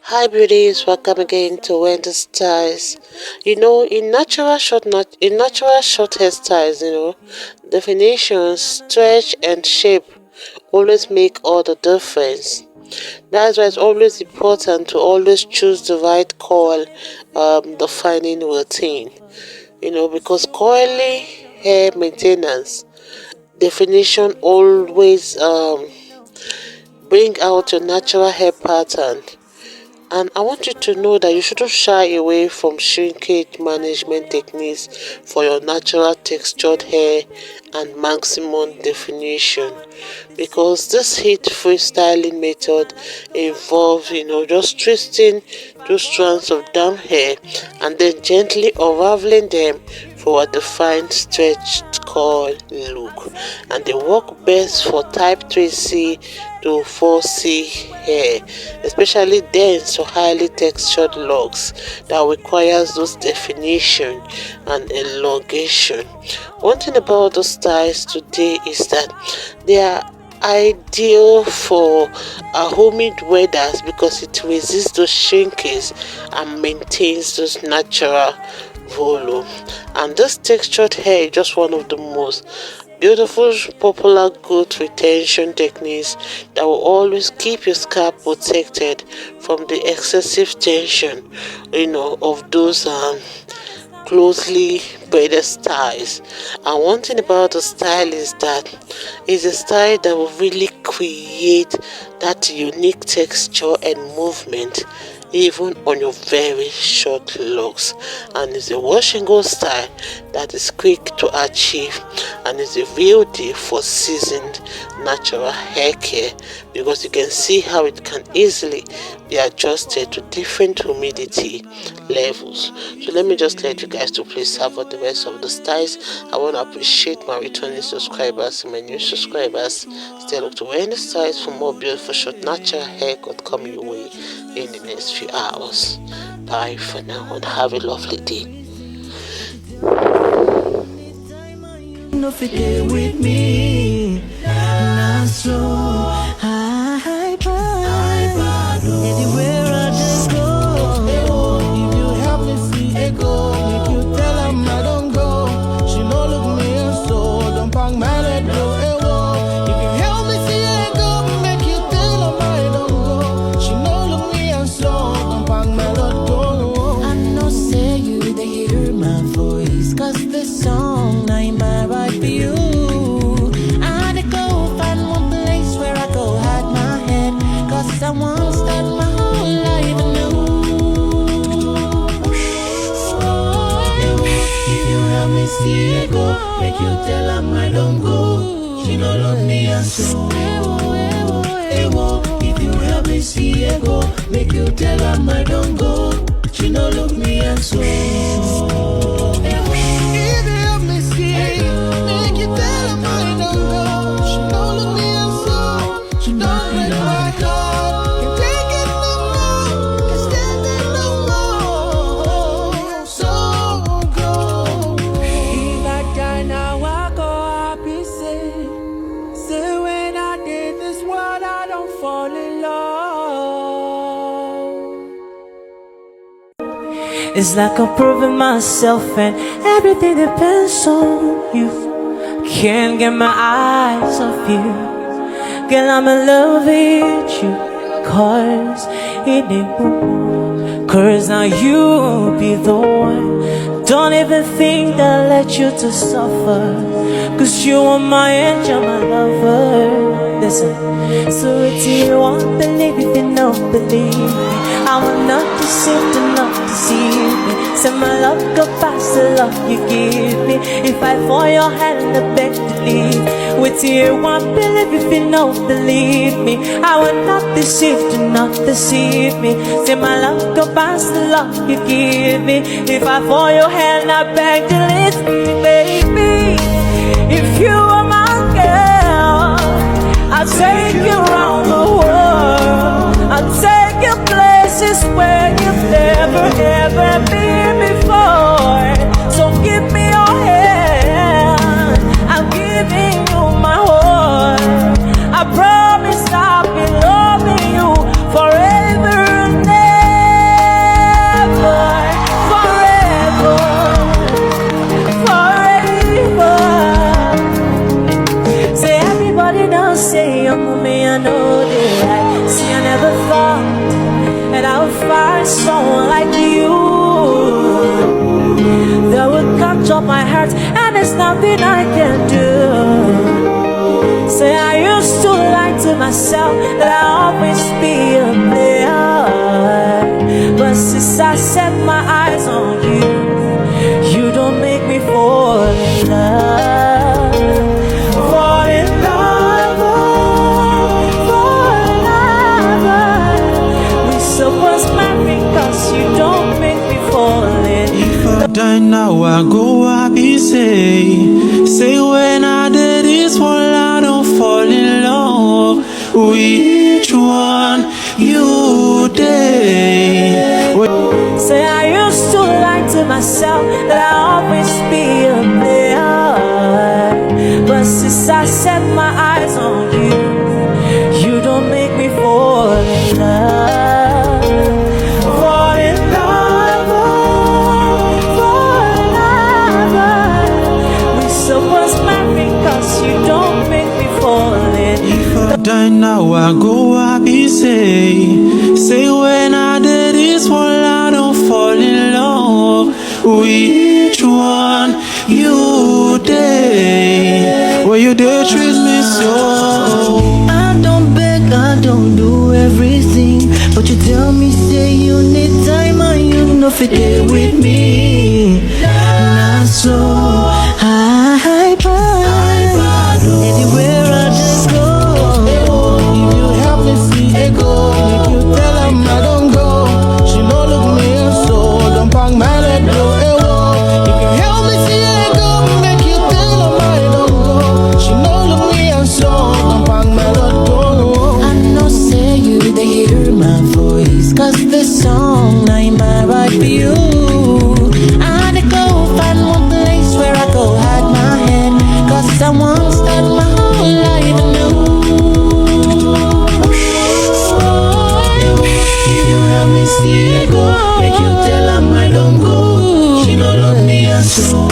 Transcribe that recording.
Hi beauties, welcome again to Wendy Styles. In natural short hairstyles, definition, stretch and shape always make all the difference. That's why it's always important to always choose the right coil defining routine. Because coily hair maintenance definition always bring out your natural hair pattern. And I want you to know that you shouldn't shy away from shrinkage management techniques for your natural textured hair and maximum definition. Because this heat-free styling method involves, just twisting two strands of damp hair and then gently unraveling them for a defined stretched curl look. And they work best for type 3C to 4C hair, especially dense or highly textured locks that requires those definition and elongation. One thing about the styles today is that they are ideal for humid weathers because it resists those shrinkage and maintains those natural volume. And this textured hair is just one of the most beautiful popular growth retention techniques that will always keep your scalp protected from the excessive tension of those closely braided styles. And one thing about the style is that it's a style that will really create that unique texture and movement even on your very short locks. And it's a wash and go style that is quick to achieve and is a real deal for seasoned natural hair care, because you can see how it can easily be adjusted to different humidity levels. So let me just let you guys to please have the rest of the styles. I want to appreciate my returning subscribers and my new subscribers. Stay look to Wendy Styles for more beautiful short natural haircut coming your way in the next few hours. Bye for now and have a lovely day. No fit with me, not so high bad. Anywhere I just go, if you help me see it go, make you tell her I don't go. She no look me and so don't bang my let go. If you help me see it go, make you tell her I don't go. She no look me and so don't bang my let go. I know say you they hear my voice, 'cause the song ain't my right for you. I had to go find one place where I go hide my head, 'cause I won't start my whole life anew. If you help me see it go, make you tell her I don't go. She no love me and so. If you help me see it go, make you tell her I don't go. She no look me and so. If you help me see it, make you tell her I don't go. She no look me and so. She don't break my heart. Can't take it no more. Can't stand it no more. So go. If I die now, I go happy. Say when I did this world, I don't fall in love. It's like I'm proving myself and everything depends on you. Can't get my eyes off you. Girl, I'm in love with you, 'cause it ain't more. 'Cause now you be the one. Don't even think that I let you to suffer, 'cause you are my angel, my lover. Listen, so if you won't believe, if you don't believe me, I will not deceive, not deceive me. Send my love go past the love you give me. If I fall your hand, I beg to leave. With you won't believe, if you don't believe me, I will not deceive, do not deceive me. Send my love go past the love you give me. If I fall your hand, I beg to leave me, baby. If you are my girl, I'll take you around the world. I'll take you places where you've never ever been before. So give me your hand, I'm giving you my heart. I promise I'll be loving you forever and ever. that I'll find someone like you that will capture my heart, and there's nothing I can do. Say I used to lie to myself that I'll always be a player, but since I set my eyes on you, you don't make me fall in love. Fall in love, fall in love. We supposed marry, cause you don't make me fall in love. If I die now, I go happy, say when I did this one, I don't fall in love. Which one you did? Say I used to lie to myself that I'll always be a player, but since I set my eyes on you, you don't make me fall in love. Fall in love, fall in love. We supposed marry, cause you don't make me fall in love. If I die now, I go happy, say when I did this one, I don't fall in love. Which one you did? Well, you did treat me so. I don't beg, I don't do everything, but you tell me say you need time and you know fit there with me. Not so high pride. Anywhere I just go, if you help me see it go, if you tell him I don't go, she no look me so don't bang my leg go. If you help me see it go, make you tell him I don't go, she no look me so don't bang my leg go. I know say you they hear my voice, cause this song ain't my right for you. I had to go find one place where I go hide my head, cause someone start my whole life anew. If you help me see it go, make you tell him I don't go, she don't love me and so